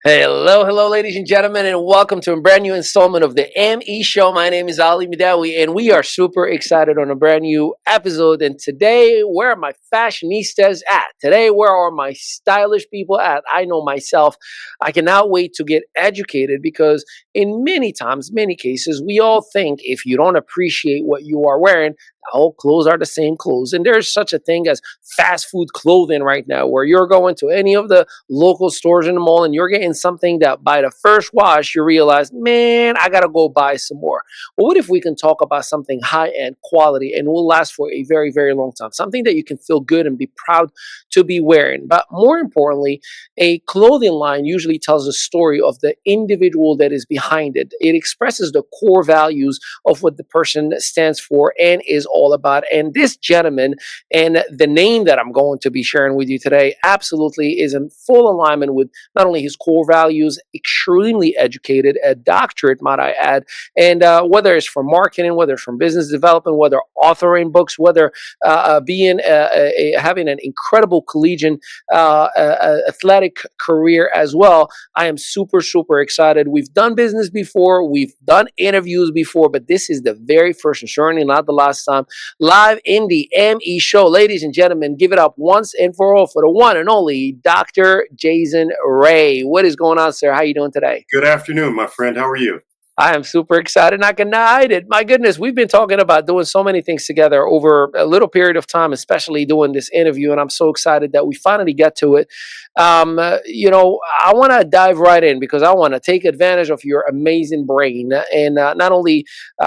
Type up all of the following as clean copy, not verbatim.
Hello, ladies and gentlemen, and welcome to a brand new installment of the ME Show. My name is Ali Midawi, and we are super excited on a brand new episode. And today, where are my fashionistas at? Today, where are my stylish people at? I know myself, I cannot wait to get educated because in many cases, we all think if you don't appreciate what you are wearing, all clothes are the same clothes. And there's such a thing as fast food clothing right now, where you're going to any of the local stores in the mall and you're getting something that by the first wash, you realize, man, I got to go buy some more. Well, what if we can talk about something high-end quality and will last for a very, very long time? Something that you can feel good and be proud to be wearing. But more importantly, a clothing line usually tells a story of the individual that is behind it. It expresses the core values of what the person stands for and is all about. And this gentleman and the name that I'm going to be sharing with you today absolutely is in full alignment with not only his core values, extremely educated, a doctorate, might I add, and whether it's from marketing, whether it's from business development, whether authoring books, whether having an incredible collegiate athletic career as well. I am super, super excited. We've done business before, we've done interviews before, but this is the very first and certainly not the last time live in the ME Show. Ladies and gentlemen, give it up once and for all for the one and only Dr. Jason Ray. What is going on, sir? How are you doing today? Good afternoon, my friend. How are you? I am super excited. Not gonna hide it. My goodness, we've been talking about doing so many things together over a little period of time, especially doing this interview, and I'm so excited that we finally get to it. I want to dive right in because I want to take advantage of your amazing brain, and not only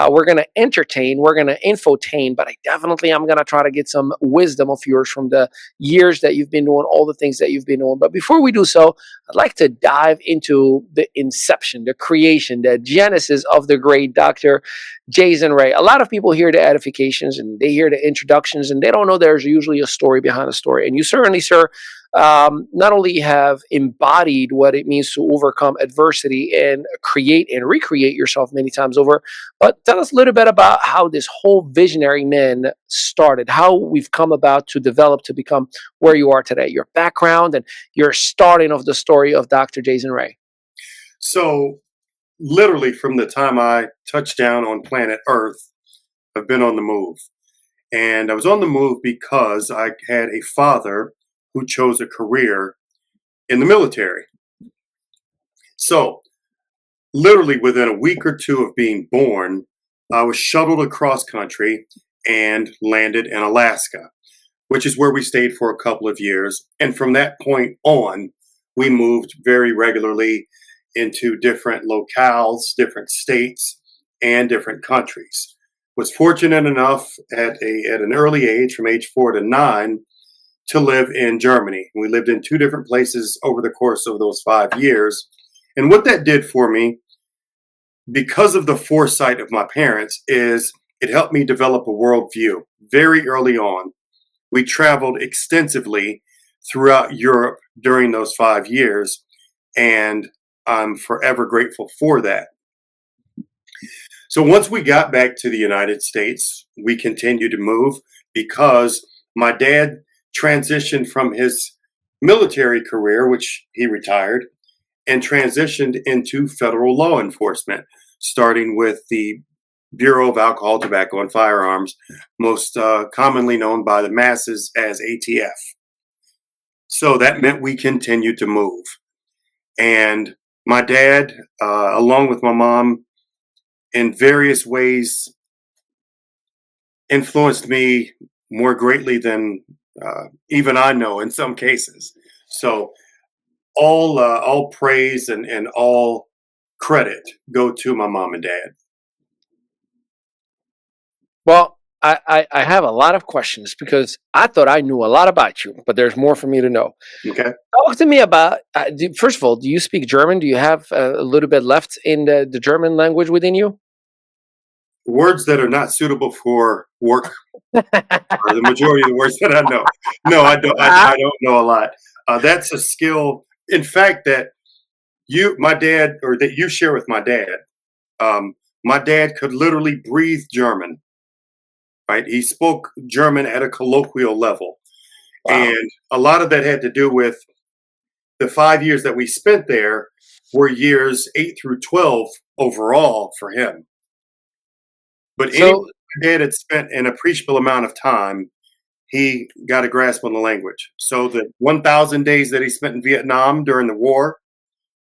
we're going to entertain, we're going to infotain, but I'm going to try to get some wisdom of yours from the years that you've been doing, all the things that you've been doing. But before we do so, I'd like to dive into the inception, the creation, the genesis of the great Dr. Jason Ray. A lot of people hear the edifications and they hear the introductions and they don't know there's usually a story behind a story. And you certainly, sir, not only have embodied what it means to overcome adversity and create and recreate yourself many times over, but tell us a little bit about how this whole visionary man started, how we've come about to develop to become where you are today, your background and your starting of the story of Dr. Jason Ray. So, literally from the time I touched down on planet Earth, I've been on the move. And I was on the move because I had a father who chose a career in the military. So, literally within a week or two of being born, I was shuttled across country and landed in Alaska, which is where we stayed for a couple of years. And from that point on, we moved very regularly into different locales, different states, and different countries. Was fortunate enough at an early age, from age 4 to 9, to live in Germany. We lived in 2 different places over the course of those 5 years. And what that did for me, because of the foresight of my parents, is it helped me develop a worldview very early on. We traveled extensively throughout Europe during those 5 years, and I'm forever grateful for that. So once we got back to the United States, we continued to move because my dad transitioned from his military career, which he retired, and transitioned into federal law enforcement, starting with the Bureau of Alcohol, Tobacco, and Firearms, most commonly known by the masses as ATF. So that meant we continued to move. And my dad, along with my mom, in various ways influenced me more greatly than even I know in some cases. So all praise and all credit go to my mom and dad. Well, I have a lot of questions because I thought I knew a lot about you, but there's more for me to know. Okay. Talk to me about, first of all, do you speak German? Do you have a little bit left in the German language within you? words that are not suitable for work are the majority of the words that I know. No, I don't. I don't know a lot. That's a skill, in fact, that my dad, or that you share with my dad. My dad could literally breathe German. Right, he spoke German at a colloquial level, Wow. and a lot of that had to do with the 5 years that we spent there were years 8 through 12 overall for him. But any So dad had spent an appreciable amount of time, he got a grasp on the language. So the 1,000 days that he spent in Vietnam during the war,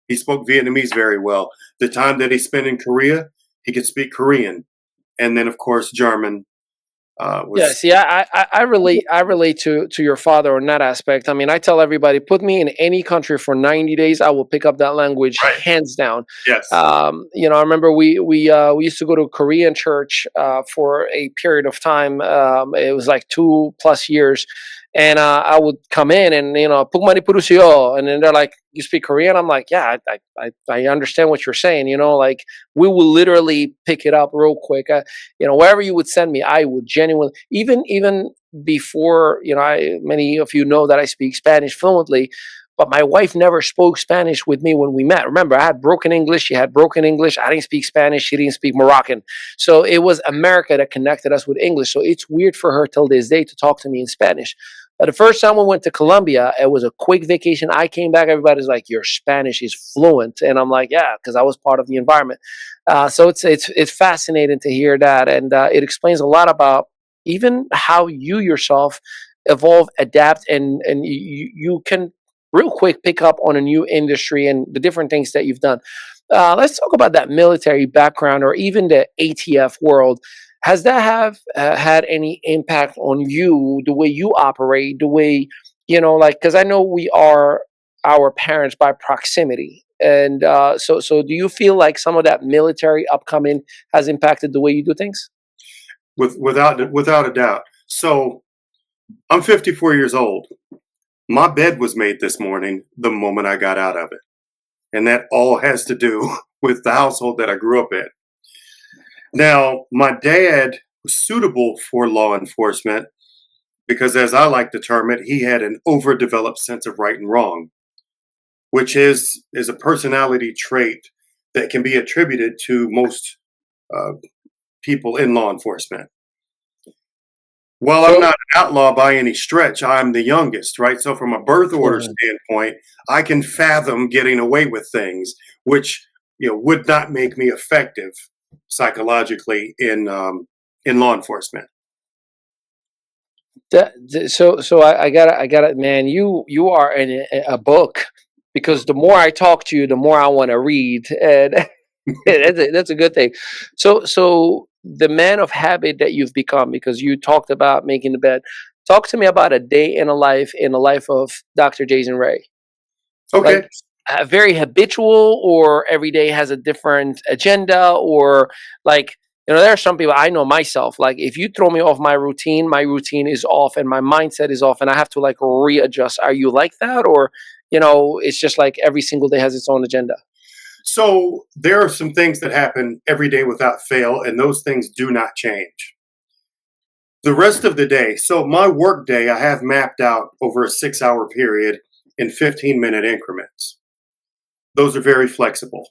he spoke Vietnamese very well. The time that he spent in Korea, he could speak Korean, and then of course German yeah, was see, I relate to your father on that aspect. I mean, I tell everybody, put me in any country for 90 days, I will pick up that language right. hands down. Yes. I remember we used to go to Korean church for a period of time. It was like 2+ years, and I would come in and "Pugmani purusyo," and then they're like, "You speak Korean?" I'm like, "Yeah, I understand what you're saying." Like we will literally pick it up real quick. Wherever you would send me, I would genuinely, even before, many of you know that I speak Spanish fluently, but my wife never spoke Spanish with me when we met. Remember, I had broken English, she had broken English, I didn't speak Spanish, she didn't speak Moroccan. So it was America that connected us with English. So it's weird for her till this day to talk to me in Spanish. But the first time we went to Colombia, it was a quick vacation. I came back, everybody's like, "Your Spanish is fluent," and I'm like, "Yeah," because I was part of the environment. So it's fascinating to hear that, and it explains a lot about even how you yourself evolve, adapt, and you can real quick pick up on a new industry and the different things that you've done. Let's talk about that military background or even the ATF world. Has that have had any impact on you, the way you operate, the way like because I know we are our parents by proximity, and so do you feel like some of that military upcoming has impacted the way you do things? Without a doubt. So I'm 54 years old. My bed was made this morning the moment I got out of it. And that all has to do with the household that I grew up in. Now, my dad was suitable for law enforcement because, as I like to term it, he had an overdeveloped sense of right and wrong, which is a personality trait that can be attributed to most uh, people in law enforcement. Well, I'm So not an outlaw by any stretch. I'm the youngest, right? So, from a birth order standpoint, I can fathom getting away with things, which would not make me effective psychologically in law enforcement. so I got it, man. You are in a book because the more I talk to you, the more I want to read, and that's a good thing. So the man of habit that you've become, because you talked about making the bed. Talk to me about a day in the life of Dr. Jason Ray. Okay, Like very habitual, or every day has a different agenda, or like there are some people, I know myself, like if you throw me off my routine is off and my mindset is off and I have to like readjust. Are you like that, or it's just like every single day has its own agenda? so there are some things that happen every day without fail, and those things do not change. The rest of the day, so my work day, I have mapped out over a 6 hour period in 15-minute increments. Those are very flexible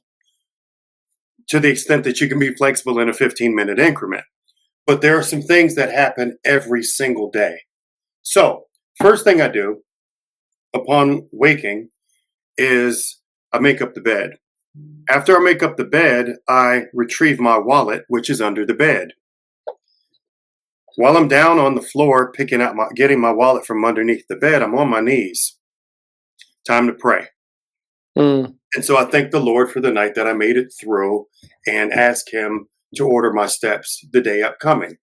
to the extent that you can be flexible in a 15-minute increment. But there are some things that happen every single day. So, first thing I do upon waking is I make up the bed. After I make up the bed, I retrieve my wallet, which is under the bed. While I'm down on the floor getting my wallet from underneath the bed, I'm on my knees. Time to pray. Mm. And so I thank the Lord for the night that I made it through and ask Him to order my steps the day upcoming.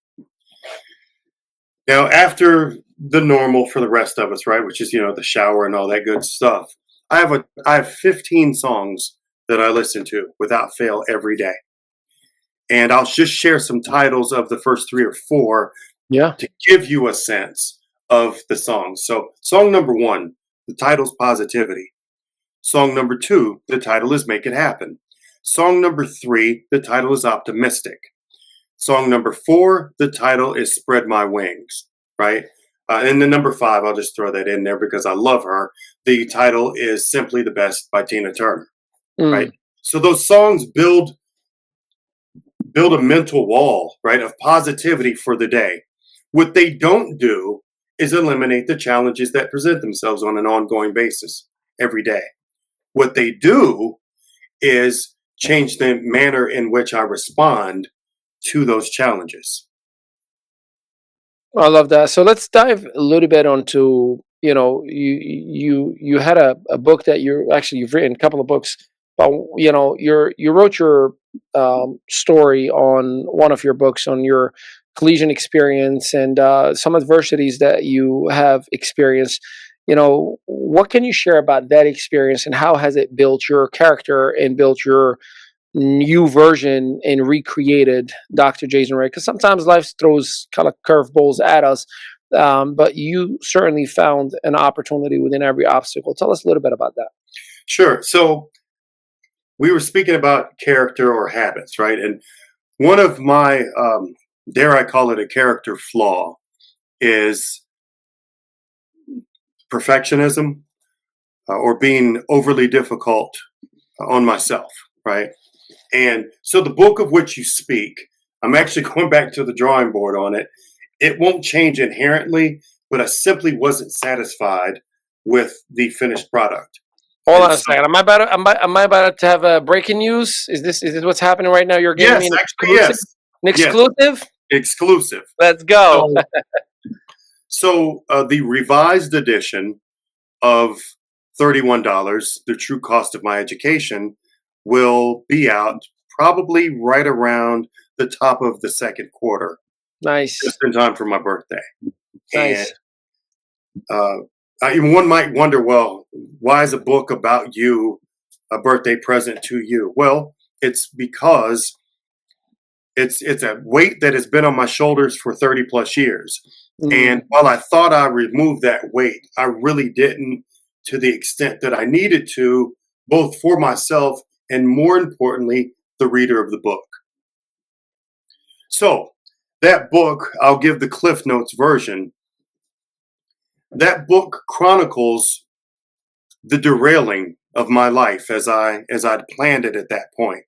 Now, after the normal for the rest of us, right, which is the shower and all that good stuff, I have 15 songs that I listen to without fail every day, and I'll just share some titles of the first three or four Yeah. to give you a sense of the songs. So, song number one, the title's Positivity. Song number two, the title is Make It Happen. Song number three, the title is Optimistic. Song number 4, the title is Spread My Wings, right? And the number 5, I'll just throw that in there because I love her. The title is Simply the Best by Tina Turner, right? Mm. So those songs build a mental wall, right, of positivity for the day. What they don't do is eliminate the challenges that present themselves on an ongoing basis every day. What they do is change the manner in which I respond to those challenges. I love that. So let's dive a little bit onto, you had a book that you've written a couple of books, but you wrote your story on one of your books on your collegiate experience and some adversities that you have experienced. What can you share about that experience and how has it built your character and built your new version and recreated Dr. Jason Ray? Because sometimes life throws kind of curveballs at us, but you certainly found an opportunity within every obstacle. Tell us a little bit about that. Sure. So we were speaking about character or habits, right? And one of my, dare I call it a character flaw, is perfectionism or being overly difficult on myself, right? And so the book of which you speak, I'm actually going back to the drawing board on it. It won't change inherently, but I simply wasn't satisfied with the finished product. Hold And on a so, second. Am I about to have a breaking news? Is this what's happening right now? You're giving me yes, an actually, exclusive? yes, An yes, exclusive? exclusive. Let's go. So the revised edition of $31, the true cost of my education, will be out probably right around the top of the second quarter, Nice, just in time for my birthday. And nice. uh, one might wonder, well, why is a book about you a birthday present to you? Well, it's because it's a weight that has been on my shoulders for 30 plus years. And Mm, while I thought I removed that weight, I really didn't to the extent that I needed to, both for myself and more importantly, the reader of the book. So, that book, I'll give the Cliff Notes version. That book chronicles the derailing of my life as I'd planned it at that point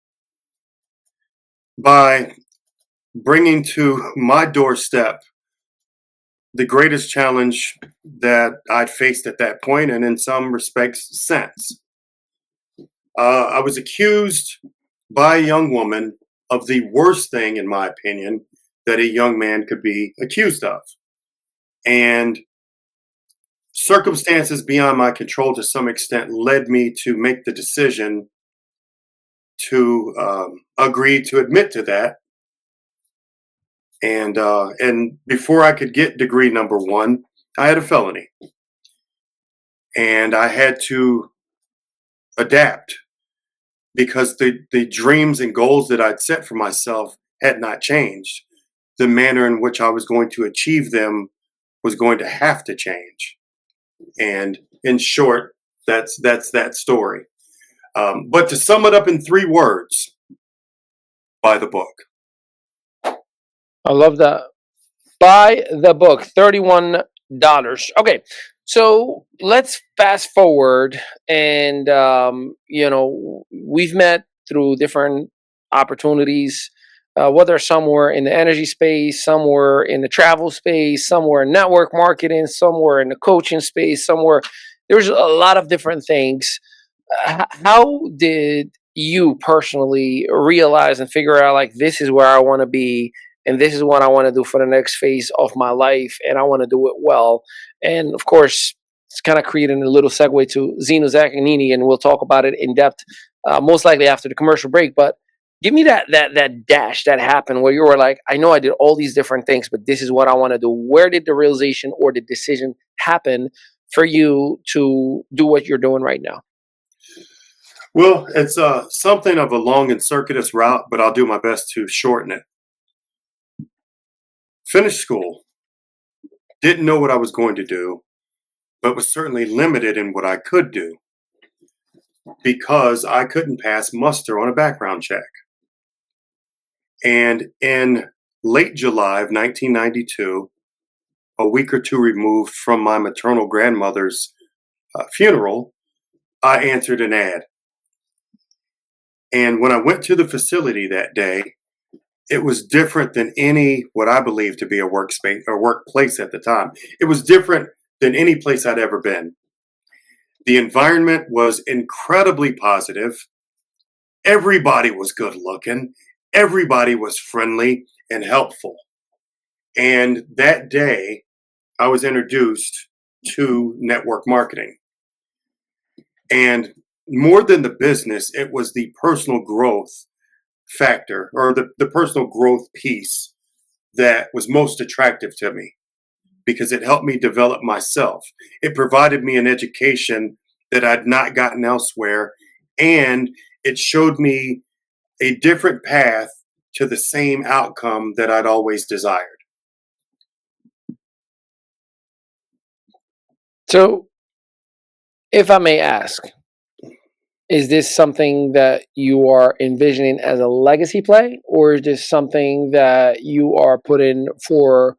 by bringing to my doorstep the greatest challenge that I'd faced at that point, and in some respects since. I was accused by a young woman of the worst thing, in my opinion, that a young man could be accused of. And circumstances beyond my control to some extent led me to make the decision to agree to admit to that. And before I could get degree number 1, I had a felony, and I had to adapt because the dreams and goals that I'd set for myself had not changed. The manner in which I was going to achieve them was going to have to change. And in short, that's that story. But to sum it up in 3 words, buy the book. I love that. Buy the book, $31. Okay, so let's fast forward, and we've met through different opportunities, whether somewhere in the energy space, somewhere in the travel space, somewhere in network marketing, somewhere in the coaching space, somewhere. There's a lot of different things. How did you personally realize and figure out like this is where I want to be and this is what I want to do for the next phase of my life and I want to do it well? And of course, it's kind of creating a little segue to Zino Zaccagnini, and we'll talk about it in depth, most likely after the commercial break. But give me that dash that happened where you were like, I know I did all these different things, but this is what I want to do. Where did the realization or the decision happen for you to do what you're doing right now? Well, it's something of a long and circuitous route, but I'll do my best to shorten it. Finished school, didn't know what I was going to do, but was certainly limited in what I could do because I couldn't pass muster on a background check. And in late July of 1992, a week or two removed from my maternal grandmother's funeral, I answered an ad. And when I went to the facility that day, it was different than any what I believed to be a workspace or workplace at the time. It was different than any place I'd ever been. The environment was incredibly positive. Everybody was good looking. Everybody was friendly and helpful. And that day, I was introduced to network marketing. And more than the business, it was the personal growth factor or the personal growth piece that was most attractive to me because it helped me develop myself. It provided me an education that I'd not gotten elsewhere, and it showed me a different path to the same outcome that I'd always desired. So, if I may ask, is this something that you are envisioning as a legacy play, or is this something that you are putting for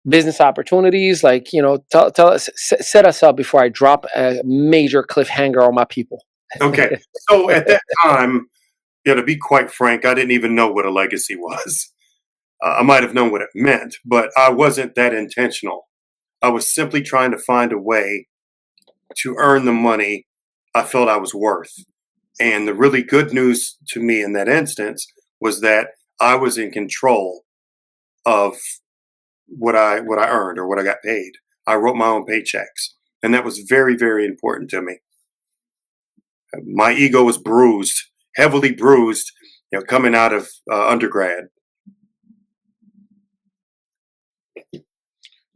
business opportunities? Like, tell us, set us up before I drop a major cliffhanger on my people. Okay. So at that time, to be quite frank, I didn't even know what a legacy was. I might have known what it meant, but I wasn't that intentional. I was simply trying to find a way to earn the money I felt I was worth. And the really good news to me in that instance was that I was in control of what I earned or what I got paid. I wrote my own paychecks, and that was very, very important to me. My ego was bruised, heavily bruised, coming out of undergrad.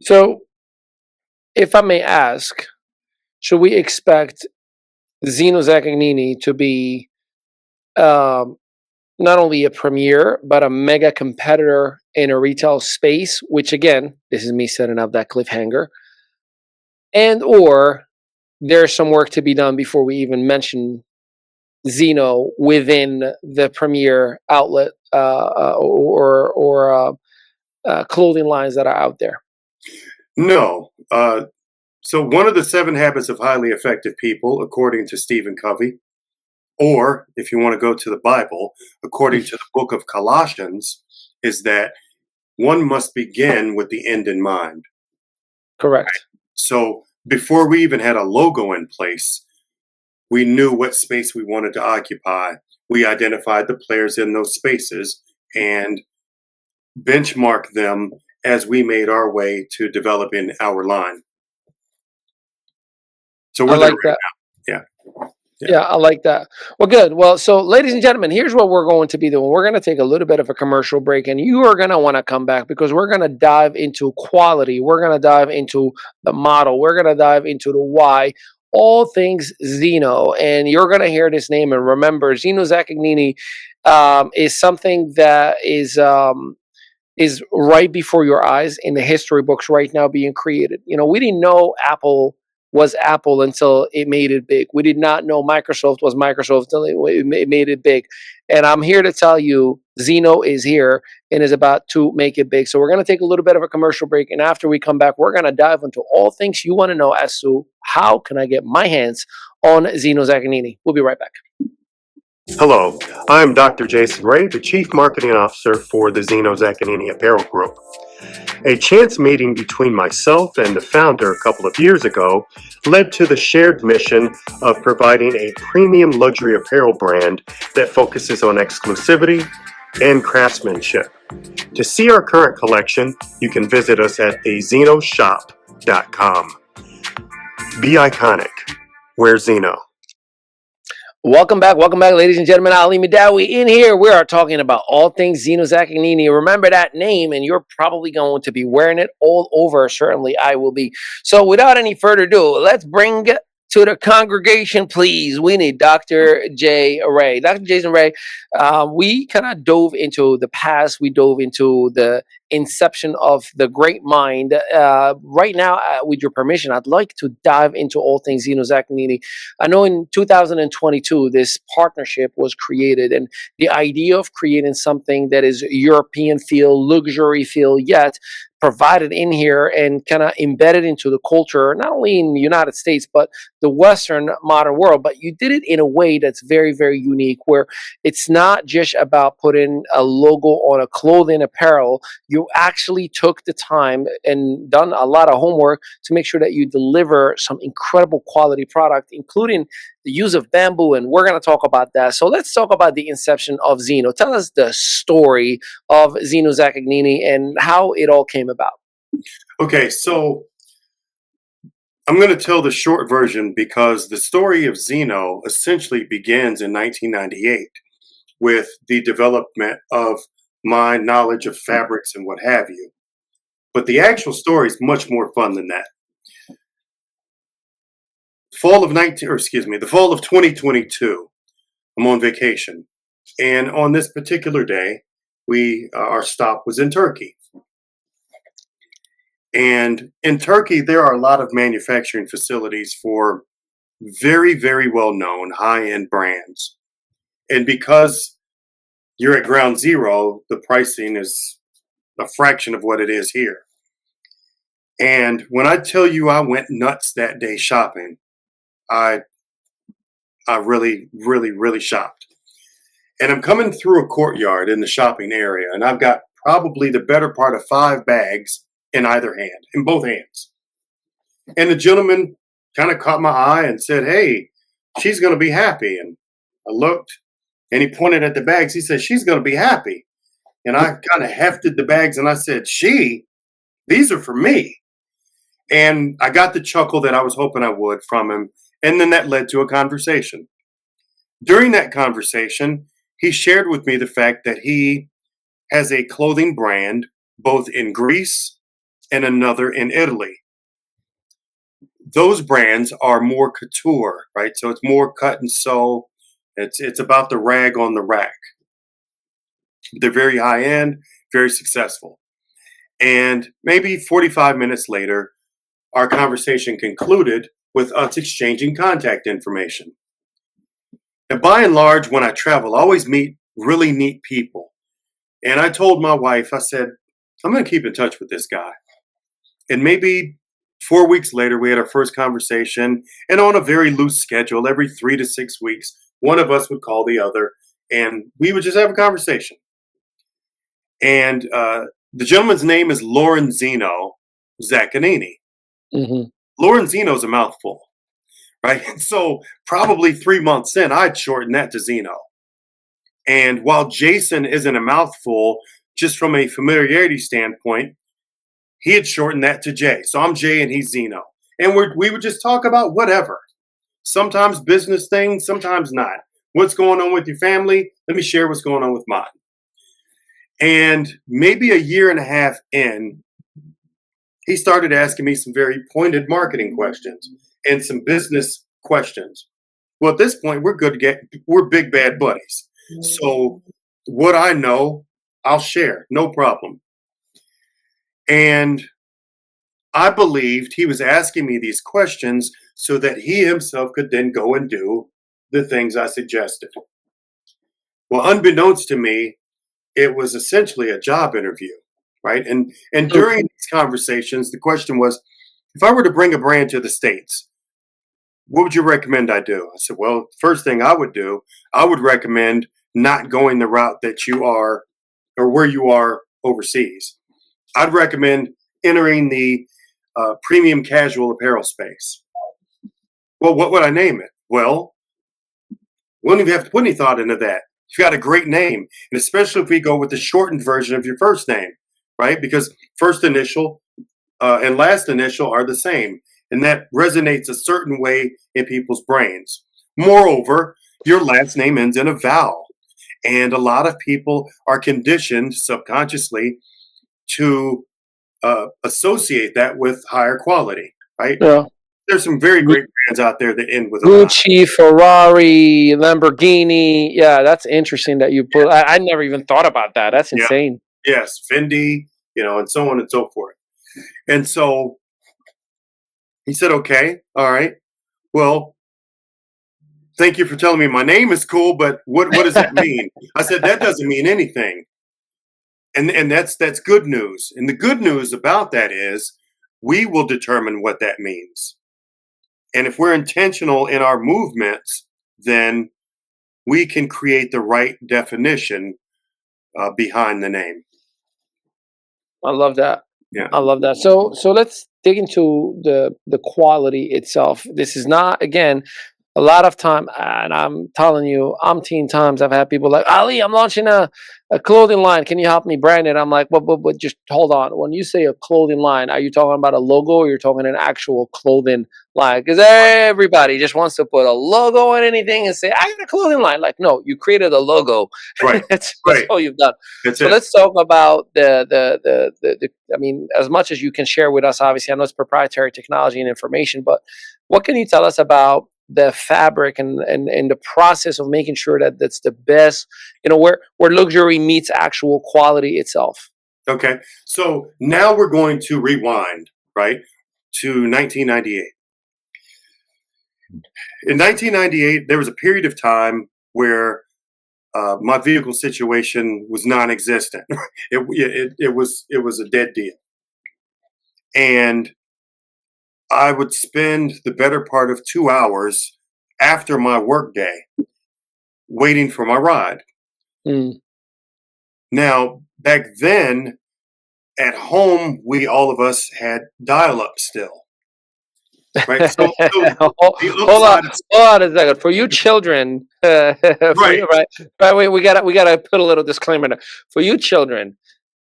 So, if I may ask, should we expect Zino Zaccagnini to be not only a premier, but a mega competitor in a retail space, which again, this is me setting up that cliffhanger, and or there's some work to be done before we even mention Zino within the premier outlet or clothing lines that are out there? No. So one of the 7 habits of highly effective people, according to Stephen Covey, or if you want to go to the Bible, according to the book of Colossians, is that one must begin with the end in mind. Correct. So before we even had a logo in place, we knew what space we wanted to occupy. We identified the players in those spaces and benchmarked them as we made our way to developing our line. So we're there right now. Yeah. Yeah, I like that. Well, good. Well, so ladies and gentlemen, here's what we're going to be doing. We're going to take a little bit of a commercial break, and you are going to want to come back because we're going to dive into quality. We're going to dive into the model. We're going to dive into the why, all things Zino. And you're going to hear this name. And remember, Zino Zaccagnini is something that is right before your eyes in the history books right now being created. We didn't know Apple was Apple until it made it big. We did not know Microsoft was Microsoft until it made it big. And I'm here to tell you, Zino is here and is about to make it big. So we're going to take a little bit of a commercial break. And after we come back, we're going to dive into all things you want to know as to how can I get my hands on Zino Zaccagnini. We'll be right back. Hello, I'm Dr. Jason Ray, the Chief Marketing Officer for the Zino Zaccagnini Apparel Group. A chance meeting between myself and the founder a couple of years ago led to the shared mission of providing a premium luxury apparel brand that focuses on exclusivity and craftsmanship. To see our current collection, you can visit us at thezinoshop.com. Be iconic. Wear Zino. Welcome back, ladies and gentlemen. Ali Midawi in here. We are talking about all things Zino Zaccagnini. Remember that name, and you're probably going to be wearing it all over. Certainly, I will be. So, without any further ado, let's bring to the congregation, please. We need Dr. J. Ray. Dr. Jason Ray, we kind of dove into the past. We dove into the inception of the great mind. Right now, with your permission, I'd like to dive into all things Zino Zaccagnini. I know in 2022, this partnership was created, and the idea of creating something that is European feel, luxury feel, yet provided in here and kind of embedded into the culture, not only in the United States, but the Western modern world. But you did it in a way that's very, very unique, where it's not just about putting a logo on a clothing apparel. You actually took the time and done a lot of homework to make sure that you deliver some incredible quality product, including the use of bamboo. And we're going to talk about that. So let's talk about the inception of Zino. Tell us the story of Zino Zaccagnini and how it all came about. Okay, so I'm going to tell the short version because the story of Zino essentially begins in 1998 with the development of my knowledge of fabrics and what have you. But the actual story is much more fun than that. The fall of 2022. I'm on vacation, and on this particular day, our stop was in Turkey. And in Turkey, there are a lot of manufacturing facilities for very, very well known high end brands. And because you're at ground zero, the pricing is a fraction of what it is here. And when I tell you I went nuts that day shopping, I really, really, really shopped. And I'm coming through a courtyard in the shopping area, and I've got probably the better part of 5 bags in either hand, in both hands. And the gentleman kind of caught my eye and said, "Hey, she's going to be happy." And I looked, and he pointed at the bags. He said, "She's going to be happy." And I kind of hefted the bags, and I said, "These are for me." And I got the chuckle that I was hoping I would from him. And then that led to a conversation. During that conversation, he shared with me the fact that he has a clothing brand both in Greece and another in Italy. Those brands are more couture, right? So it's more cut and sew. It's about the rag on the rack. They're very high end, very successful. And maybe 45 minutes later, our conversation concluded with us exchanging contact information. And by and large, when I travel, I always meet really neat people. And I told my wife, I said, I'm going to keep in touch with this guy. And maybe 4 weeks later, we had our first conversation. And on a very loose schedule, every 3 to 6 weeks, one of us would call the other and we would just have a conversation. And the gentleman's name is Zino Zaccagnini. Mm-hmm. Zino's a mouthful, right? And so probably 3 months in, I'd shorten that to Zino. And while Jason isn't a mouthful, just from a familiarity standpoint, he had shortened that to Jay. So I'm Jay and he's Zino. And we would just talk about whatever. Sometimes business things, sometimes not. What's going on with your family? Let me share what's going on with mine. And maybe a year and a half in, he started asking me some very pointed marketing questions and some business questions. Well, at this point, we're big bad buddies. So what I know, I'll share, no problem. And I believed he was asking me these questions so that he himself could then go and do the things I suggested. Well, unbeknownst to me, it was essentially a job interview, right? And during these conversations, the question was, if I were to bring a brand to the States, what would you recommend I do? I said, well, first thing I would do, I would recommend not going the route that you are or where you are overseas. I'd recommend entering the premium casual apparel space. Well, what would I name it? Well, we don't even have to put any thought into that. You've got a great name, and especially if we go with the shortened version of your first name, right? Because first initial and last initial are the same, and that resonates a certain way in people's brains. Moreover, your last name ends in a vowel, and a lot of people are conditioned subconsciously to associate that with higher quality, right? Yeah. there's some very great brands out there that end with a Y. Gucci, Ferrari, Lamborghini. Yeah, that's interesting that you put. I never even thought about that. That's Yeah. insane. Yes, Fendi, and so on and so forth. And so he said, "Okay, all right. Well, thank you for telling me my name is cool, but what does that mean?" I said, "That doesn't mean anything." And that's good news. And the good news about that is we will determine what that means. And if we're intentional in our movements, then we can create the right definition behind the name. I love that. Yeah. I love that. So let's dig into the quality itself. This is not, again, a lot of time, and I'm telling you, umpteen times I've had people like, Ali, I'm launching a clothing line. Can you help me brand it? I'm like, but just hold on. When you say a clothing line, are you talking about a logo or you're talking an actual clothing line? Because everybody just wants to put a logo on anything and say, I got a clothing line. Like, no, you created a logo. Right. that's Right. all you've done. That's So it. let's talk about the I mean, as much as you can share with us, obviously, I know it's proprietary technology and information, but what can you tell us about the fabric and the process of making sure that that's the best, where luxury meets actual quality itself? Okay. So now we're going to rewind, right, to 1998. In 1998, there was a period of time where my vehicle situation was non-existent. It was a dead deal, and I would spend the better part of 2 hours after my workday waiting for my ride. Mm. Now, back then, at home, all of us had dial-up still, right? So the Hold on, upside of hold on a second. For you children, for right, you, right, wait, we gotta put a little disclaimer there. For you children,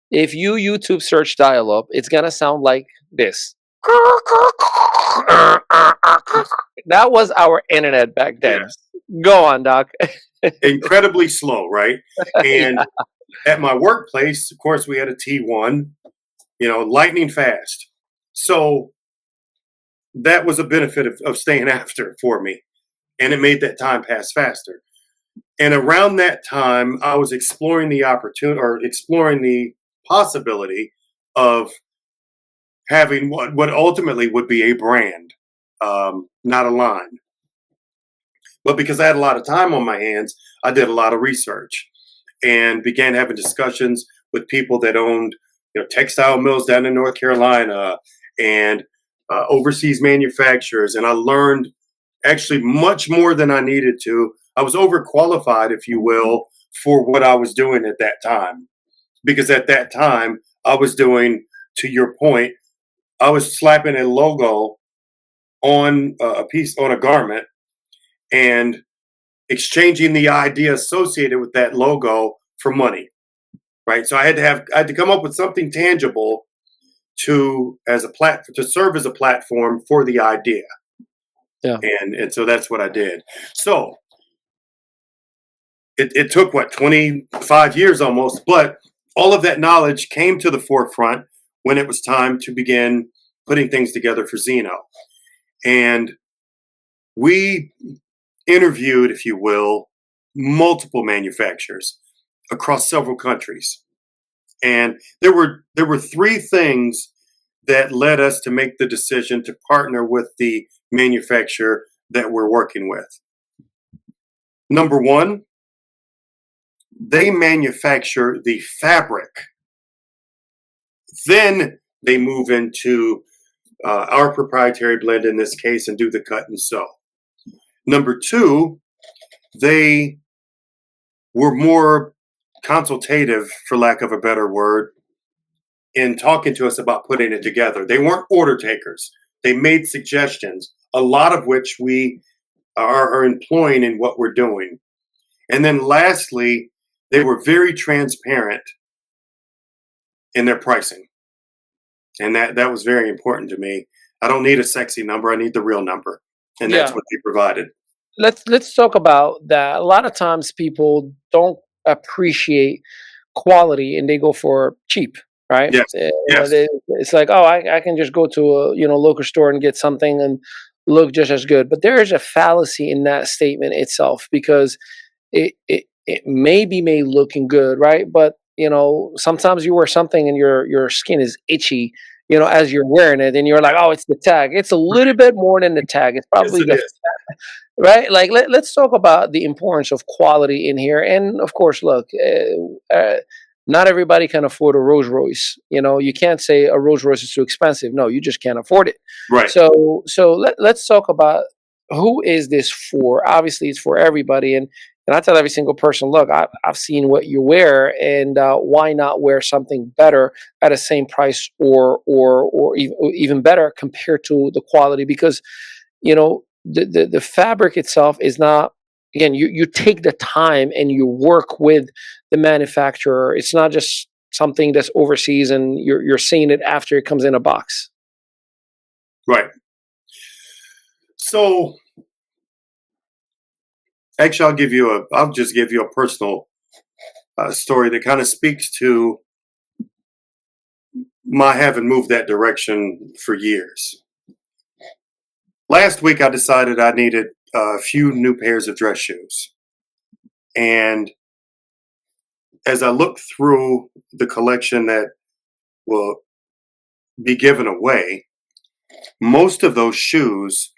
if you YouTube search dial up, it's gonna sound like this. That was our internet back then. yes, Go on, Doc. incredibly slow, right? And Yeah. at my workplace, of course, we had a T1, lightning fast. So that was a benefit of staying after for me. And it made that time pass faster. And around that time, I was exploring the opportunity or exploring the possibility of having what ultimately would be a brand, not a line. But because I had a lot of time on my hands, I did a lot of research and began having discussions with people that owned, textile mills down in North Carolina and overseas manufacturers. And I learned actually much more than I needed to. I was overqualified, if you will, for what I was doing at that time. Because at that time, I was doing, to your point, I was slapping a logo on a piece, on a garment, and exchanging the idea associated with that logo for money. Right. So I had to come up with something tangible to serve as a platform for the idea. Yeah. And so that's what I did. So it took 25 years almost, but all of that knowledge came to the forefront when it was time to begin putting things together for Zino. And we interviewed, if you will, multiple manufacturers across several countries. And there were three things that led us to make the decision to partner with the manufacturer that we're working with. Number one, they manufacture the fabric. Then they move into our proprietary blend in this case and do the cut and sew. Number two, they were more consultative, for lack of a better word, in talking to us about putting it together. They weren't order takers. They made suggestions, a lot of which we are employing in what we're doing. And then lastly, they were very transparent in their pricing. And that was very important to me. I don't need a sexy number. I need the real number. And that's Yeah. what they provided. Let's talk about that. A lot of times people don't appreciate quality and they go for cheap, right? Yes. Yes. It's like, oh, I can just go to a local store and get something, and look just as good. But there is a fallacy in that statement itself, because it may looking good, right? But sometimes you wear something and your skin is itchy, as you're wearing it, and you're like, oh, it's the tag. It's a little bit more than the tag. It's Yes, probably it the is. right. Like let's talk about the importance of quality in here. And of course, look, not everybody can afford a Rolls Royce. You can't say a Rolls Royce is too expensive. No, you just can't afford it. Right. So let's talk about who is this for. Obviously, it's for everybody. And I tell every single person, look, I've seen what you wear, and why not wear something better at the same price, or even better compared to the quality? Because the fabric itself is not, again, you take the time and you work with the manufacturer. It's not just something that's overseas and you're seeing it after it comes in a box. Right. So actually, I'll just give you a personal story that kind of speaks to my having moved that direction for years. Last week, I decided I needed a few new pairs of dress shoes. And as I looked through the collection that will be given away, most of those shoes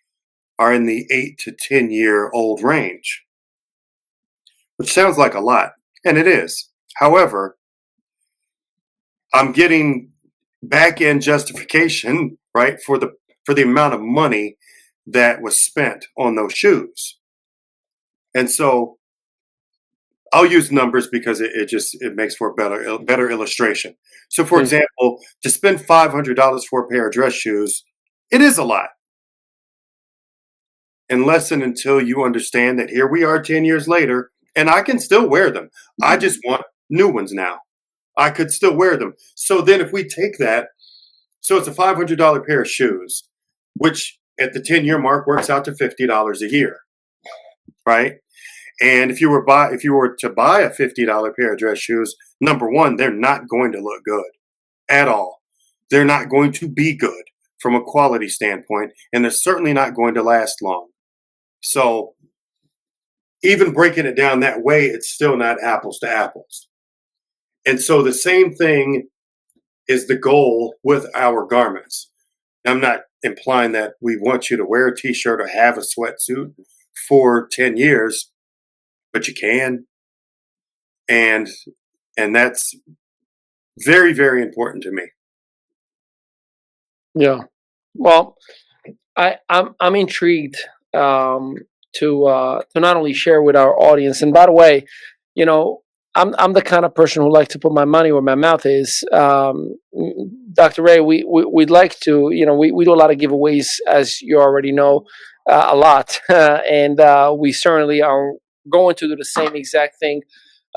are in the 8 to 10 year old range, which sounds like a lot, and it is. However, I'm getting back end justification, right, for the amount of money that was spent on those shoes. And so I'll use numbers because it makes for a better illustration. So for Mm. example, to spend $500 for a pair of dress shoes, it is a lot. Unless and until you understand that here we are 10 years later and I can still wear them. I just want new ones now. I could still wear them. So then if we take that, so it's a $500 pair of shoes, which at the 10-year mark works out to $50 a year, right? And if you were to buy a $50 pair of dress shoes, number one, they're not going to look good at all. They're not going to be good from a quality standpoint, and they're certainly not going to last long. So even breaking it down that way, it's still not apples to apples. And so the same thing is the goal with our garments. I'm not implying that we want you to wear a t-shirt or have a sweatsuit for 10 years, but you can. And that's very, very important to me. Yeah. Well, I'm intrigued, to not only share with our audience. And by the way, you know, I'm the kind of person who like to put my money where my mouth is. Dr. Ray, we'd like to, we do a lot of giveaways, as you already know, a lot, and we certainly are going to do the same exact thing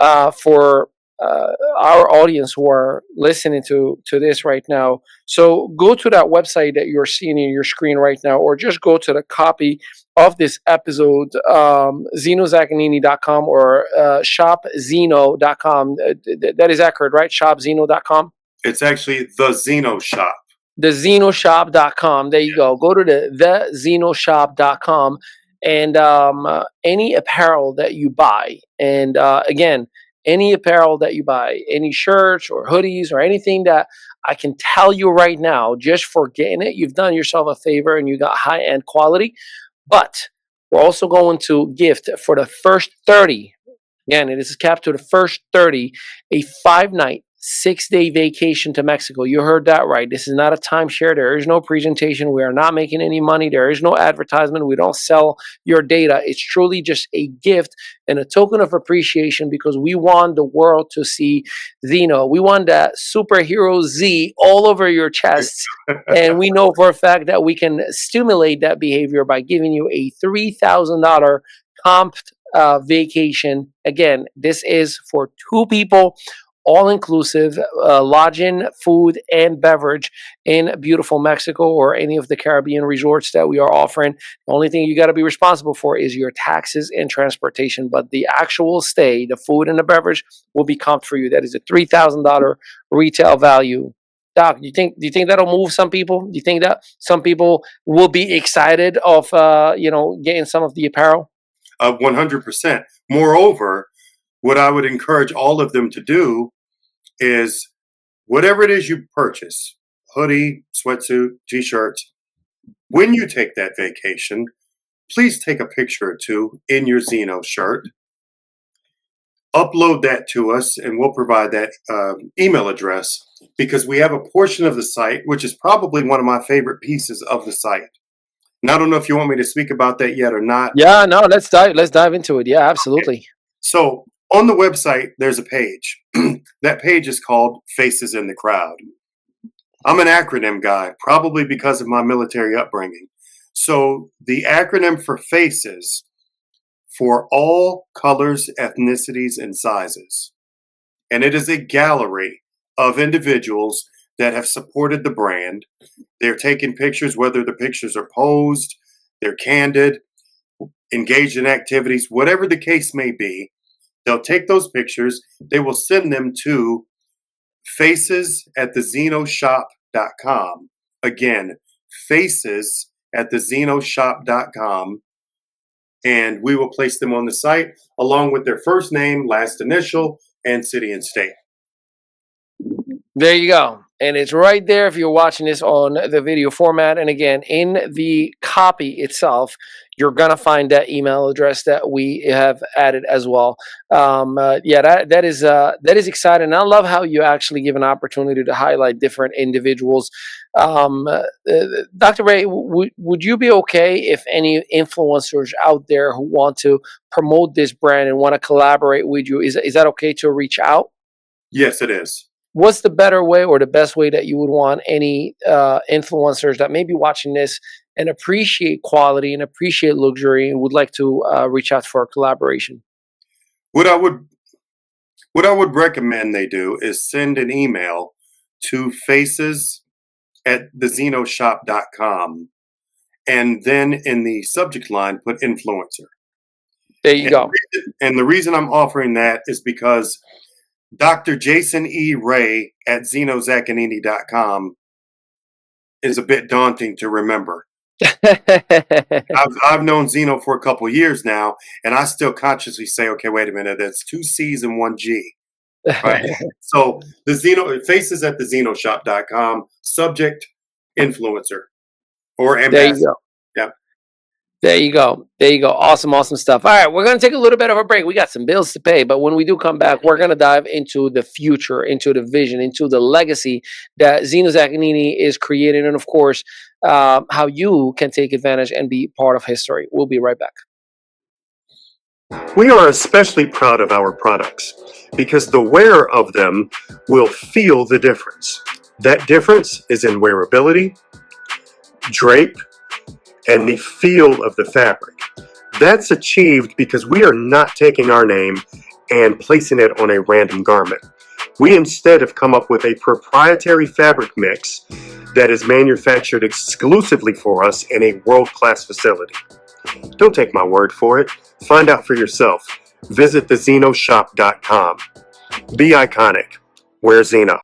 for our audience who are listening to this right now. So go to that website that you're seeing in your screen right now, or just go to the copy of this episode, zinozaccagnini.com, or shopzino.com. That is accurate, right? Shopzino.com. It's actually the Zino shop. Thezinoshop.com. There you go. Go to thezinoshop.com, and any apparel that you buy, and again, any apparel that you buy, any shirts or hoodies or anything that I can tell you right now, just for getting it, you've done yourself a favor and you got high end quality. But we're also going to gift for the first 30. Again, it is capped to the first 30, a 5 night, 6 day vacation to Mexico. You heard that right. This is not a timeshare. There is no presentation. We are not making any money. There is no advertisement. We don't sell your data. It's truly just a gift and a token of appreciation, because we want the world to see Zino. We want that superhero Z all over your chest. And we know for a fact that we can stimulate that behavior by giving you a $3,000 comped vacation. Again, this is for 2 people, all inclusive, lodging, food, and beverage in beautiful Mexico or any of the Caribbean resorts that we are offering. The only thing you got to be responsible for is your taxes and transportation, but the actual stay, the food and the beverage will be comped for you. That is a $3,000 retail value. Doc, do you think that'll move some people? Do you think that some people will be excited of getting some of the apparel? 100%. Moreover, what I would encourage all of them to do is whatever it is you purchase, hoodie, sweatsuit, t-shirts, when you take that vacation, please take a picture or two in your Zino shirt, upload that to us, and we'll provide that email address because we have a portion of the site, which is probably one of my favorite pieces of the site. And I don't know if you want me to speak about that yet or not. Yeah, no, let's dive into it. Yeah, absolutely. So on the website, there's a page. That page is called Faces in the Crowd. I'm an acronym guy, probably because of my military upbringing. So the acronym for FACES, for all colors, ethnicities, and sizes. And it is a gallery of individuals that have supported the brand. They're taking pictures, whether the pictures are posed, they're candid, engaged in activities, whatever the case may be. They'll take those pictures, they will send them to faces at thezinoshop.com. Again, faces at thezinoshop.com. And we will place them on the site along with their first name, last initial, and city and state. There you go. And it's right there if you're watching this on the video format. And again, in the copy itself, you're going to find that email address that we have added as well. Yeah, that is exciting. I love how you actually give an opportunity to highlight different individuals. Dr. Ray, would you be okay if any influencers out there who want to promote this brand and want to collaborate with you, is that okay to reach out? Yes, it is. What's the better way or the best way that you would want any influencers that may be watching this and appreciate quality and appreciate luxury and would like to reach out for a collaboration? What I would what I would recommend they do is send an email to faces at thezinoshop.com and then in the subject line put influencer. There you go. And the reason I'm offering that is because Dr. Jason E. Ray at ZinoZaccagnini.com is a bit daunting to remember. I've known Zino for a couple of years now, and I still consciously say, okay, wait a minute, that's 2 C's and 1 G. Right. So the Zino faces at thezinoshop.com, subject influencer or There ambassador. you go. Yeah. There you go. There you go. Awesome, awesome stuff. All right, we're going to take a little bit of a break. We got some bills to pay, but when we do come back, we're going to dive into the future, into the vision, into the legacy that Zino Zaccagnini is creating, and of course, how you can take advantage and be part of history. We'll be right back. We are especially proud of our products because the wearer of them will feel the difference. That difference is in wearability, drape, and the feel of the fabric. That's achieved because we are not taking our name and placing it on a random garment. We instead have come up with a proprietary fabric mix that is manufactured exclusively for us in a world-class facility. Don't take my word for it. Find out for yourself. Visit thezinoshop.com. Be iconic. Wear Zino.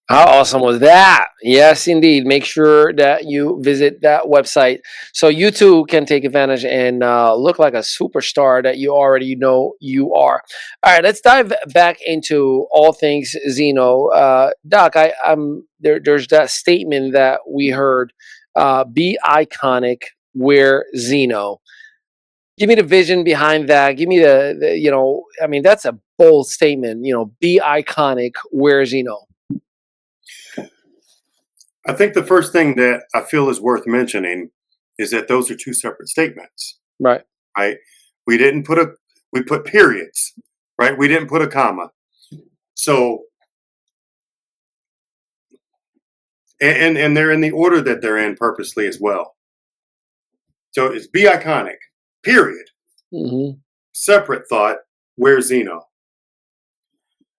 How awesome was that? Yes, indeed. Make sure that you visit that website so you too can take advantage and look like a superstar that you already know you are. All right, let's dive back into all things Zino. Doc, there's that statement that we heard: "Be iconic, wear Zino." Give me the vision behind that. Give me I mean, that's a bold statement. Be iconic, wear Zino. I think the first thing that I feel is worth mentioning is that those are two separate statements, Right. right? We put periods, right? We didn't put a comma. So, and they're in the order that they're in purposely as well. So it's be iconic, period. Mm-hmm. Separate thought, wear Zino.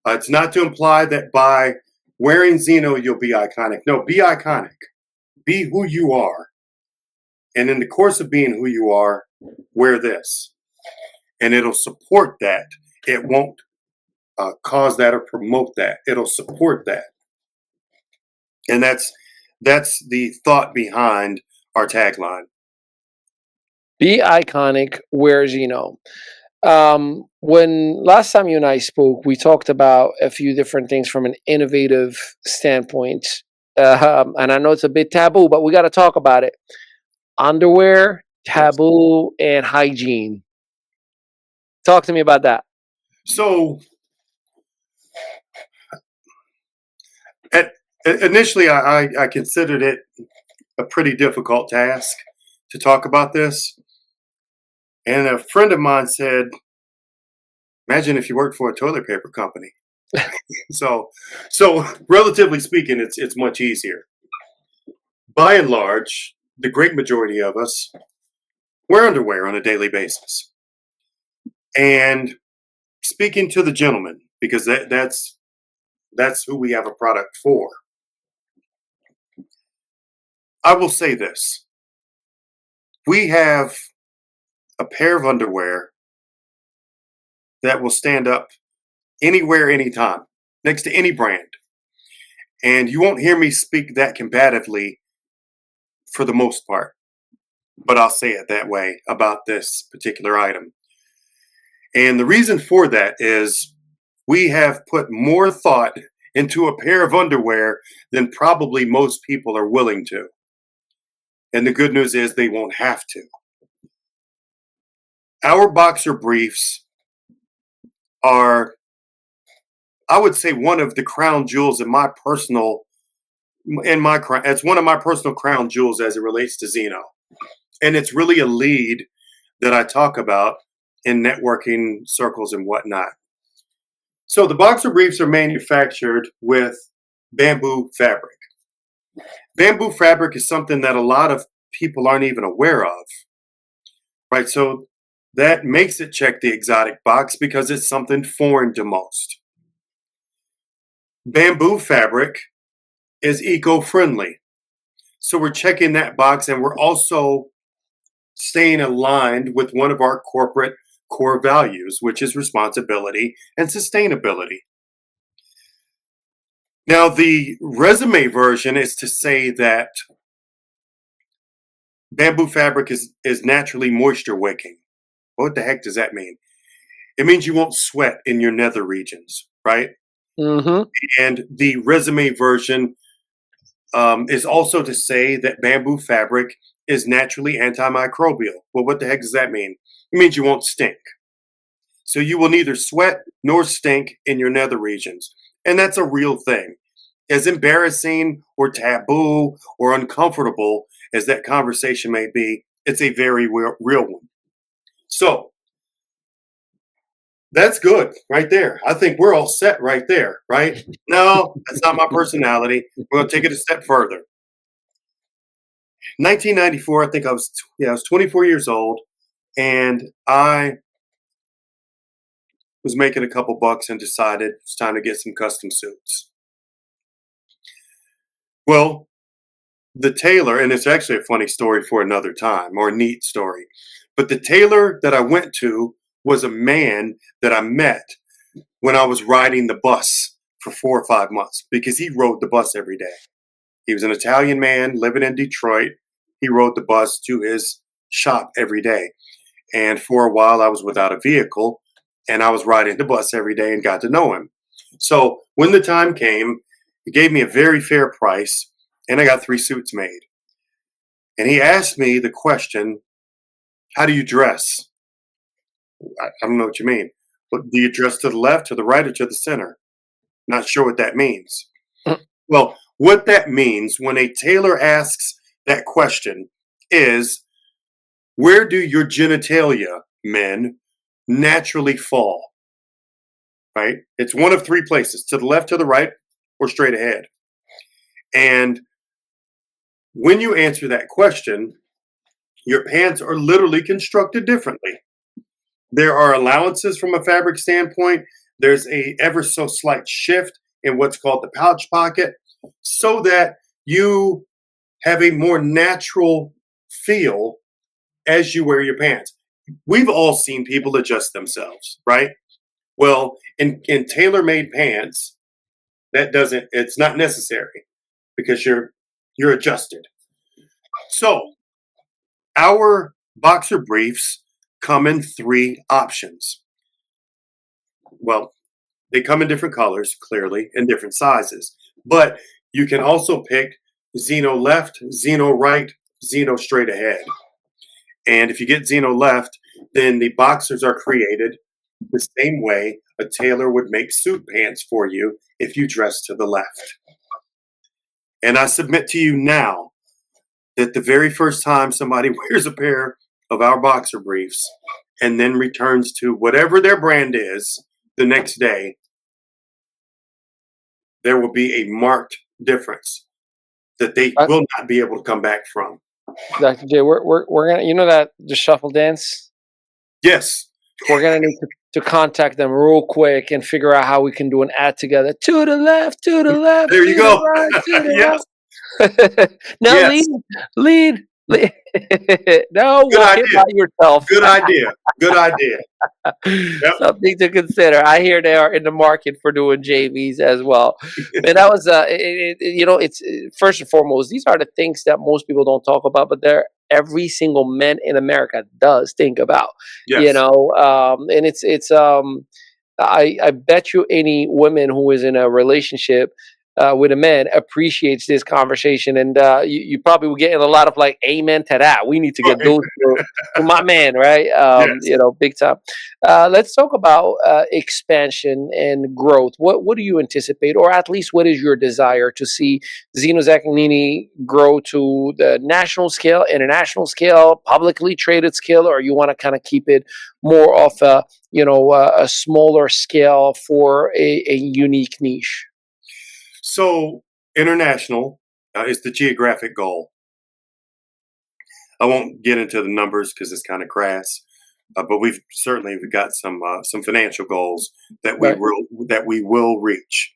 It's not to imply that by wearing Zino, you'll be iconic. No, be iconic. Be who you are. And in the course of being who you are, wear this. And it'll support that. It won't cause that or promote that. It'll support that. And that's the thought behind our tagline. Be iconic, wear Zino. When last time you and I spoke, we talked about a few different things from an innovative standpoint. And I know it's a bit taboo, but we got to talk about it. Underwear, taboo, and hygiene. Talk to me about that. So initially, I considered it a pretty difficult task to talk about this. And a friend of mine said, imagine if you worked for a toilet paper company. So relatively speaking, it's much easier. By and large, the great majority of us wear underwear on a daily basis. And speaking to the gentleman, because that's who we have a product for, I will say this. We have a pair of underwear that will stand up anywhere, anytime, next to any brand. And you won't hear me speak that combatively for the most part, but I'll say it that way about this particular item. And the reason for that is we have put more thought into a pair of underwear than probably most people are willing to. And the good news is they won't have to. Our boxer briefs are, I would say, one of the crown jewels it's one of my personal crown jewels as it relates to Zino. And it's really a lead that I talk about in networking circles and whatnot. So the boxer briefs are manufactured with bamboo fabric. Bamboo fabric is something that a lot of people aren't even aware of, right? So that makes it check the exotic box because it's something foreign to most. Bamboo fabric is eco-friendly. So we're checking that box, and we're also staying aligned with one of our corporate core values, which is responsibility and sustainability. Now, the resume version is to say that bamboo fabric is naturally moisture wicking. What the heck does that mean? It means you won't sweat in your nether regions, right? Mm-hmm. And the resume version is also to say that bamboo fabric is naturally antimicrobial. Well, what the heck does that mean? It means you won't stink. So you will neither sweat nor stink in your nether regions. And that's a real thing. As embarrassing or taboo or uncomfortable as that conversation may be, it's a very real one. So that's good right there. I think we're all set right there, right? No, that's not my personality. We're going to take it a step further. 1994, I think I was 24 years old, and I was making a couple bucks and decided it's time to get some custom suits. Well, the tailor, and it's actually a funny story for another time, or a neat story, but the tailor that I went to was a man that I met when I was riding the bus for 4 or 5 months, because he rode the bus every day. He was an Italian man living in Detroit. He rode the bus to his shop every day. And for a while, I was without a vehicle, and I was riding the bus every day and got to know him. So when the time came, he gave me a very fair price, and I got 3 suits made. And he asked me the question, how do you dress? I don't know what you mean. But do you dress to the left, to the right, or to the center? Not sure what that means. Well, what that means when a tailor asks that question is, where do your genitalia, men, naturally fall? Right? It's one of 3 places, to the left, to the right, or straight ahead. And when you answer that question, your pants are literally constructed differently. There are allowances from a fabric standpoint. There's a ever so slight shift in what's called the pouch pocket so that you have a more natural feel as you wear your pants. We've all seen people adjust themselves, right? Well, in tailor-made pants, it's not necessary. because you're adjusted. So our boxer briefs come in 3 options. Well, they come in different colors, clearly, and different sizes. But you can also pick Zino left, Zino right, Zino straight ahead. And if you get Zino left, then the boxers are created the same way a tailor would make suit pants for you if you dress to the left. And I submit to you now that the very first time somebody wears a pair of our boxer briefs and then returns to whatever their brand is the next day, there will be a marked difference that they will not be able to come back from. Dr. J, we're gonna, you know that the shuffle dance? Yes. We're gonna need to contact them real quick and figure out how we can do an ad together. To the left, to the left. There you to go. The right, to the Yes. left. No, Yes. lead. No, Good walk it idea. by yourself. Good idea. Good idea. Yep. Something to consider. I hear they are in the market for doing JVs as well. And that was, it's first and foremost, these are the things that most people don't talk about, but every single man in America does think about. Yes. And I bet you any woman who is in a relationship with a man appreciates this conversation, and you probably will get a lot of like amen to that. We need to get those to my man, right? Yes. Big time. Let's talk about expansion and growth. What do you anticipate, or at least what is your desire to see Zino Zaccagnini grow to the national scale, international scale, publicly traded scale, or you want to kind of keep it more of a smaller scale for a unique niche? So international is the geographic goal. I won't get into the numbers because it's kind of crass, but we've certainly got some financial goals that we will reach.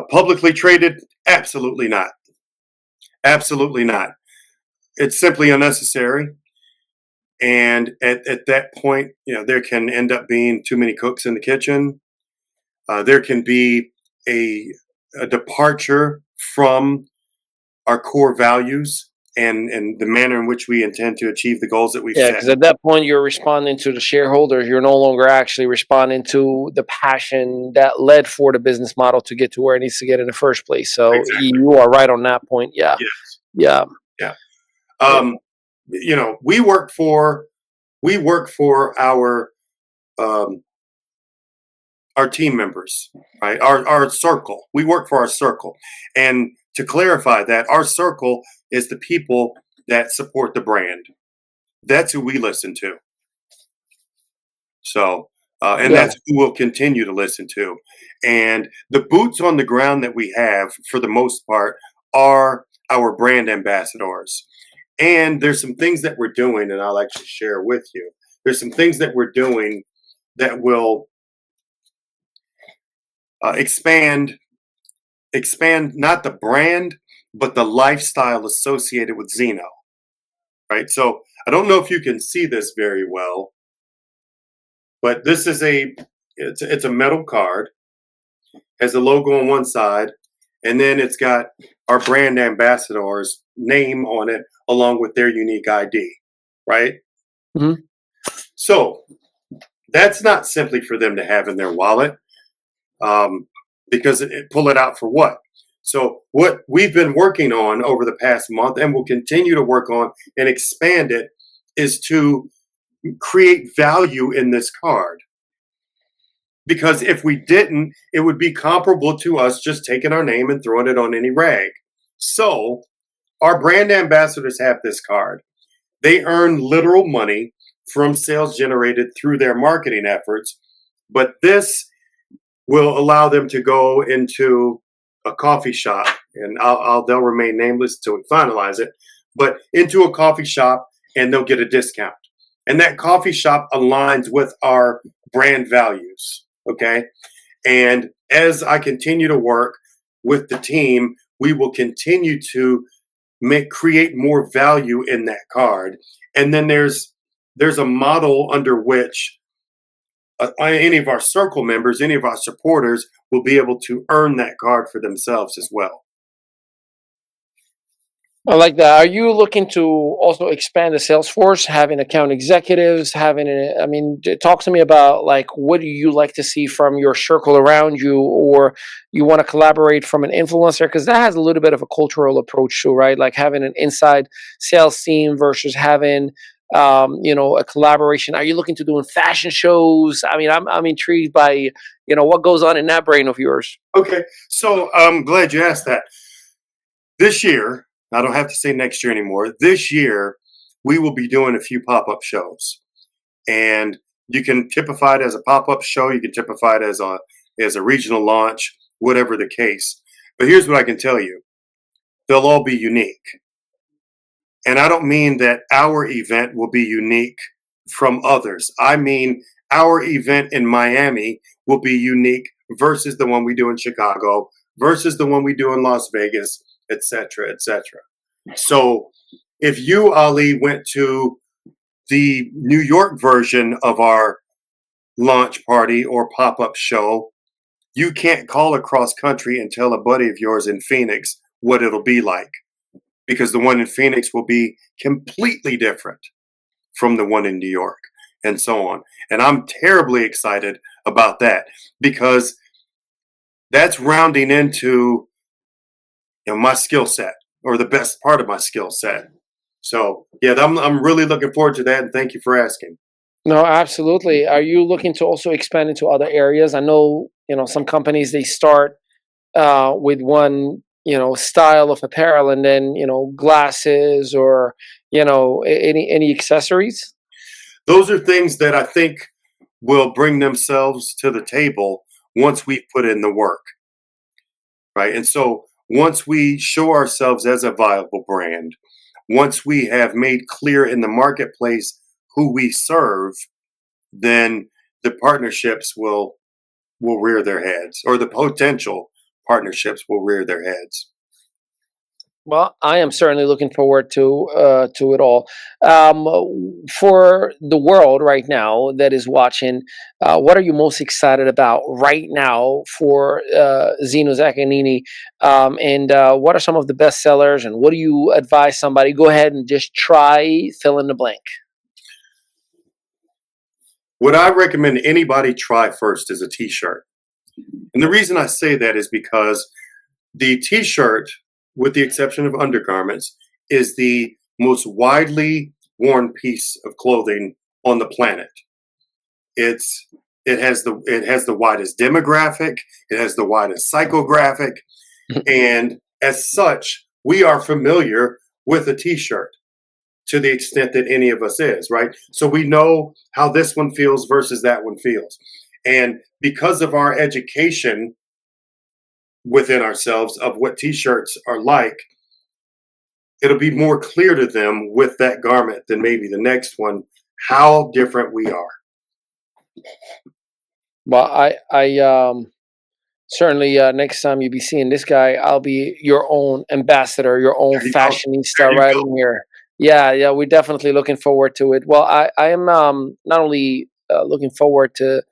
Publicly traded, absolutely not. Absolutely not. It's simply unnecessary. And at that point, there can end up being too many cooks in the kitchen. There can be a departure from our core values and the manner in which we intend to achieve the goals that we've set. Because at that point you're responding to the shareholders. You're no longer actually responding to the passion that led for the business model to get to where it needs to get in the first place. So Exactly. you are right on that point. Yeah. Yes. Yeah. We work for our team members, right? Our circle. We work for our circle. And to clarify that, our circle is the people that support the brand. That's who we listen to. So, that's who we'll continue to listen to. And the boots on the ground that we have, for the most part, are our brand ambassadors. And there's some things that we're doing, and I'll actually share with you. There's some things that we're doing that will expand not the brand, but the lifestyle associated with Zino, right? So I don't know if you can see this very well, but this is it's a metal card, has a logo on one side, and then it's got our brand ambassador's name on it along with their unique ID, right? Mm-hmm. So that's not simply for them to have in their wallet. Because pull it out for what? So what we've been working on over the past month and will continue to work on and expand it is to create value in this card. Because if we didn't, it would be comparable to us just taking our name and throwing it on any rag. So our brand ambassadors have this card. They earn literal money from sales generated through their marketing efforts, but this will allow them to go into a coffee shop, and they'll remain nameless until we finalize it, but into a coffee shop, and they'll get a discount. And that coffee shop aligns with our brand values, okay? And as I continue to work with the team, we will continue to create more value in that card. And then there's a model under which any of our circle members, any of our supporters will be able to earn that card for themselves as well. I like that. Are you looking to also expand the sales force, having account executives, I mean, talk to me about like what do you like to see from your circle around you, or you want to collaborate from an influencer? Because that has a little bit of a cultural approach too, right? Like having an inside sales team versus having, a collaboration. Are you looking to doing fashion shows? I mean, I'm intrigued by, what goes on in that brain of yours. Okay, so I'm glad you asked that. This year, I don't have to say next year anymore. This year, we will be doing a few pop up shows, and you can typify it as a pop up show. You can typify it as a regional launch, whatever the case. But here's what I can tell you: they'll all be unique, and I don't mean that our event will be unique from others. I mean our event in Miami will be unique versus the one we do in Chicago, versus the one we do in Las Vegas, etc., etc. So if you, Ali, went to the New York version of our launch party or pop up show, you can't call across country and tell a buddy of yours in Phoenix what it'll be like, because the one in Phoenix will be completely different from the one in New York, and so on. And I'm terribly excited about that, because that's rounding into my skill set, or the best part of my skill set. So yeah, I'm really looking forward to that, and thank you for asking. No, absolutely. Are you looking to also expand into other areas? I know, some companies they start with one, style of apparel, and then, glasses, or, any accessories. Those are things that I think will bring themselves to the table once we've put in the work, right? And so once we show ourselves as a viable brand, once we have made clear in the marketplace who we serve, then the partnerships will rear their heads, or the potential partnerships will rear their heads. Well, I am certainly looking forward to it all. Um, for the world right now that is watching, what are you most excited about right now for Zino Zaccagnini? And what are some of the best sellers? And what do you advise somebody? Go ahead and just try fill in the blank. What I recommend anybody try first is a t-shirt. And the reason I say that is because the t-shirt, with the exception of undergarments, is the most widely worn piece of clothing on the planet. It's it has the widest demographic, it has the widest psychographic, and as such, we are familiar with a t-shirt to the extent that any of us is, right? So we know how this one feels versus that one feels. And because of our education within ourselves of what t-shirts are like, it'll be more clear to them with that garment than maybe the next one how different we are. Well, I certainly, next time you be seeing this guy, I'll be your own ambassador, your own There you go. There fashionista you right go. in here. Yeah, yeah, we're definitely looking forward to it. Well, I am not only looking forward to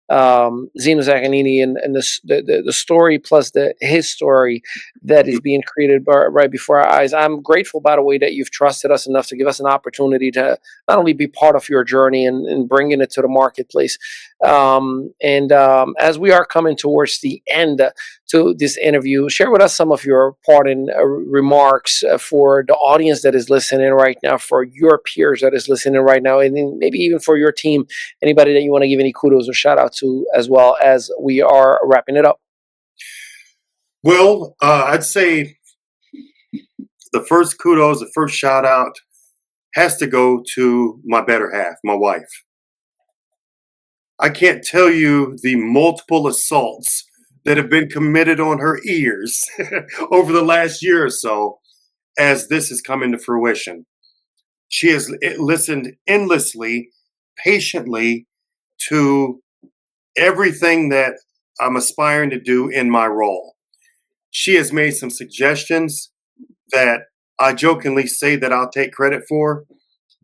Zino Zaccagnini and the story plus his story that is being created right before our eyes. I'm grateful, by the way, that you've trusted us enough to give us an opportunity to not only be part of your journey and bringing it to the marketplace. And as we are coming towards the end to this interview, share with us some of your parting remarks for the audience that is listening right now, for your peers that is listening right now, and then maybe even for your team. Anybody that you want to give any kudos or shout out to, as well as we are wrapping it up. Well, I'd say the first kudos, the first shout out has to go to my better half, my wife. I can't tell you the multiple assaults that have been committed on her ears over the last year or so as this has come into fruition. She has listened endlessly, patiently to everything that I'm aspiring to do in my role. She has made some suggestions that I jokingly say that I'll take credit for,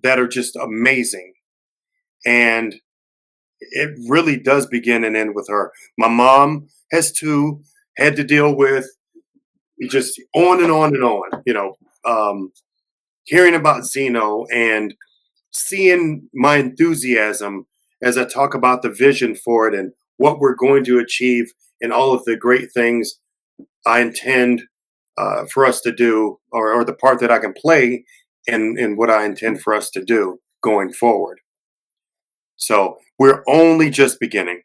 that are just amazing. And it really does begin and end with her. My mom has too had to deal with just on and on and on, hearing about Zino and seeing my enthusiasm as I talk about the vision for it and what we're going to achieve and all of the great things I intend for us to do, or the part that I can play in what I intend for us to do going forward. So we're only just beginning.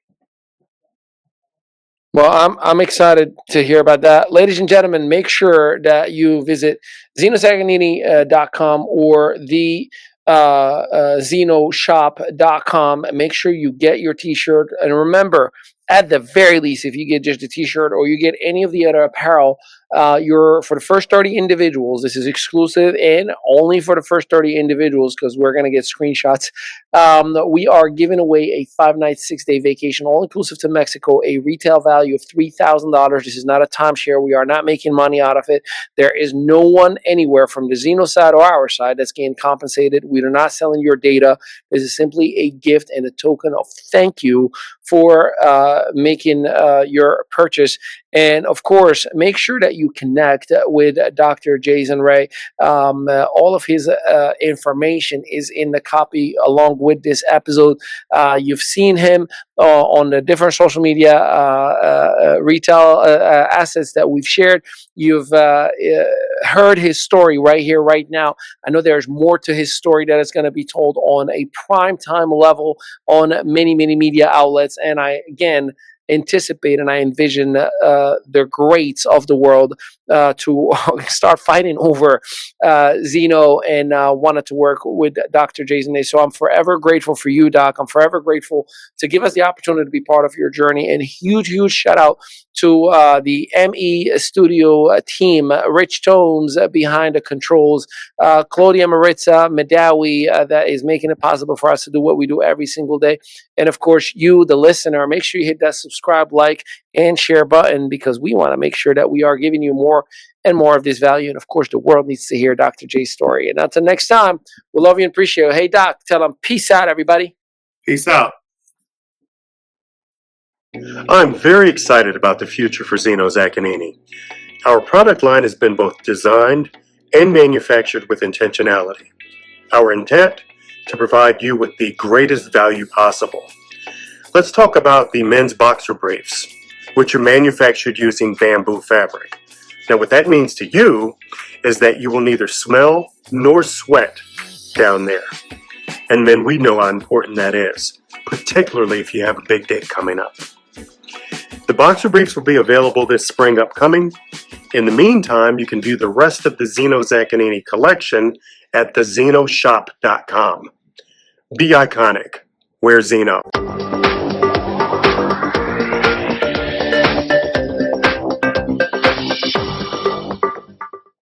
Well, I'm excited to hear about that. Ladies and gentlemen, make sure that you visit ZinoZaccagnini.com or the ZinoShop.com. Make sure you get your t-shirt. And remember, at the very least, if you get just a t-shirt or you get any of the other apparel, you're for the first 30 individuals. This is exclusive and only for the first 30 individuals because we're going to get screenshots. We are giving away a 5-night, 6-day vacation, all inclusive to Mexico, a retail value of $3,000. This is not a timeshare. We are not making money out of it. There is no one anywhere from the Zino side or our side that's getting compensated. We are not selling your data. This is simply a gift and a token of thank you for making your purchase. And of course, make sure that you connect with Dr. Jason Ray. All of his information is in the copy along with this episode. You've seen him on the different social media retail assets that we've shared. You've heard his story right here, right now. I know there's more to his story that is going to be told on a prime time level on many, many media outlets. And I, again, anticipate and I envision the greats of the world to start fighting over Zino and wanted to work with Dr. Jason. So I'm forever grateful for you, Doc. I'm forever grateful to give us the opportunity to be part of your journey. And huge, huge shout out to the ME Studio team, Rich Tones behind the controls, Claudia Maritza Medawi that is making it possible for us to do what we do every single day. And of course, you, the listener, make sure you hit that subscribe, like, and share button because we want to make sure that we are giving you more and more of this value. And of course, the world needs to hear Dr. J's story. And until next time, we love you and appreciate you. Hey, Doc, tell them peace out, everybody. Peace out. I'm very excited about the future for Zino Zaccagnini. Our product line has been both designed and manufactured with intentionality. Our intent? To provide you with the greatest value possible. Let's talk about the men's boxer briefs, which are manufactured using bamboo fabric. Now, what that means to you is that you will neither smell nor sweat down there. And men, we know how important that is, particularly if you have a big day coming up. The boxer briefs will be available this spring upcoming. In the meantime, you can view the rest of the Zino Zaccagnini collection at thezinoshop.com. Be iconic. Wear Zino.